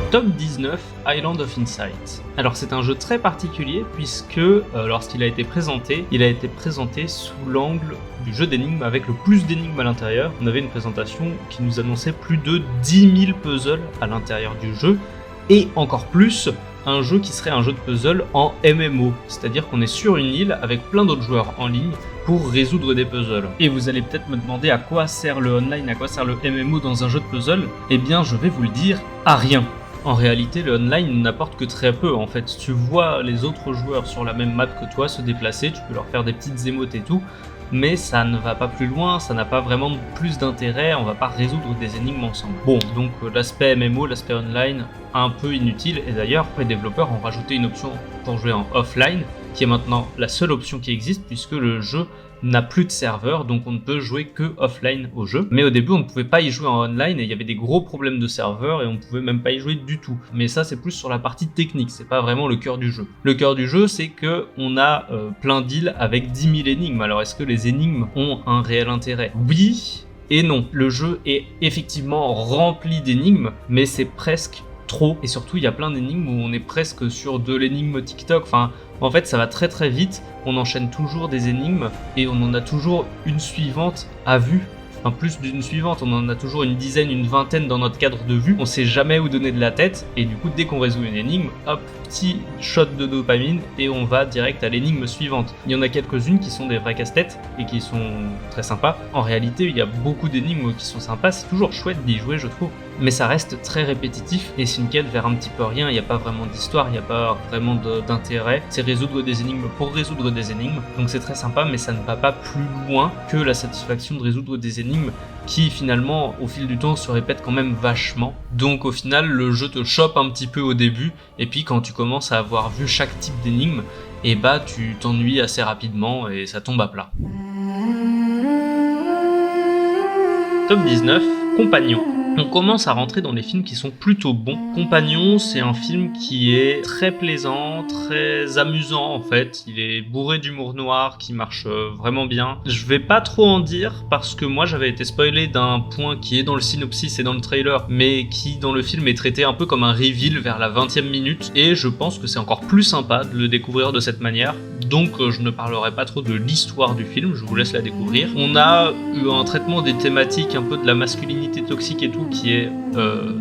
Top 19, Island of Insight. Alors c'est un jeu très particulier puisque lorsqu'il a été présenté, il a été présenté sous l'angle du jeu d'énigmes avec le plus d'énigmes à l'intérieur. On avait une présentation qui nous annonçait plus de 10 000 puzzles à l'intérieur du jeu et encore plus un jeu qui serait un jeu de puzzle en MMO, c'est-à-dire qu'on est sur une île avec plein d'autres joueurs en ligne pour résoudre des puzzles. Et vous allez peut-être me demander à quoi sert le online, à quoi sert le MMO dans un jeu de puzzle. Eh bien je vais vous le dire, à rien. En réalité, le online n'apporte que très peu. En fait, tu vois les autres joueurs sur la même map que toi se déplacer, tu peux leur faire des petites émotes et tout, mais ça ne va pas plus loin, ça n'a pas vraiment plus d'intérêt, on va pas résoudre des énigmes ensemble. Bon, donc l'aspect MMO, l'aspect online, un peu inutile, et d'ailleurs, les développeurs ont rajouté une option pour jouer en offline, qui est maintenant la seule option qui existe, puisque le jeu n'a plus de serveur, donc on ne peut jouer que offline au jeu. Mais au début on ne pouvait pas y jouer en online et il y avait des gros problèmes de serveur et on ne pouvait même pas y jouer du tout. Mais ça c'est plus sur la partie technique, c'est pas vraiment le cœur du jeu. Le cœur du jeu c'est que on a plein d'îles avec 10 000 énigmes. Alors est-ce que les énigmes ont un réel intérêt? Oui et non. Le jeu est effectivement rempli d'énigmes, mais c'est presque trop, et surtout il y a plein d'énigmes où on est presque sur de l'énigme TikTok, enfin en fait ça va très très vite, on enchaîne toujours des énigmes et on en a toujours une suivante à vue, enfin plus d'une suivante, on en a toujours une dizaine, une vingtaine dans notre cadre de vue, on sait jamais où donner de la tête et du coup dès qu'on résout une énigme, hop, petit shot de dopamine et on va direct à l'énigme suivante. Il y en a quelques-unes qui sont des vrais casse-têtes et qui sont très sympas. En réalité il y a beaucoup d'énigmes qui sont sympas, c'est toujours chouette d'y jouer je trouve. Mais ça reste très répétitif et c'est une quête vers un petit peu rien, il n'y a pas vraiment d'histoire, il n'y a pas vraiment d'intérêt, c'est résoudre des énigmes pour résoudre des énigmes, donc c'est très sympa mais ça ne va pas plus loin que la satisfaction de résoudre des énigmes qui finalement au fil du temps se répètent quand même vachement. Donc au final le jeu te chope un petit peu au début et puis quand tu commences à avoir vu chaque type d'énigme, et bah tu t'ennuies assez rapidement et ça tombe à plat. Top 19, Compagnon. On commence à rentrer dans les films qui sont plutôt bons. Compagnon, c'est un film qui est très plaisant, très amusant en fait. Il est bourré d'humour noir qui marche vraiment bien. Je vais pas trop en dire parce que moi j'avais été spoilé d'un point qui est dans le synopsis et dans le trailer, mais qui dans le film est traité un peu comme un reveal vers la 20e minute. Et je pense que c'est encore plus sympa de le découvrir de cette manière. Donc je ne parlerai pas trop de l'histoire du film, je vous laisse la découvrir. On a eu un traitement des thématiques un peu de la masculinité toxique et tout qui est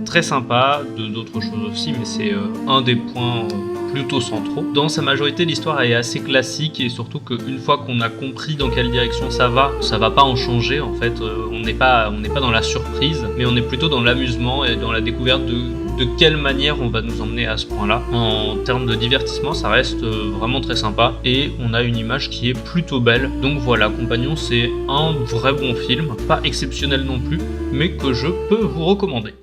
très sympa, d'autres choses aussi, mais c'est un des points plutôt centraux. Dans sa majorité, l'histoire est assez classique et surtout qu'une fois qu'on a compris dans quelle direction ça va pas en changer en fait. On n'est pas dans la surprise, mais on est plutôt dans l'amusement et dans la découverte de quelle manière on va nous emmener à ce point-là. En termes de divertissement, ça reste vraiment très sympa et on a une image qui est plutôt belle. Donc voilà, Compagnon, c'est un vrai bon film, pas exceptionnel non plus, mais que je peux vous recommander.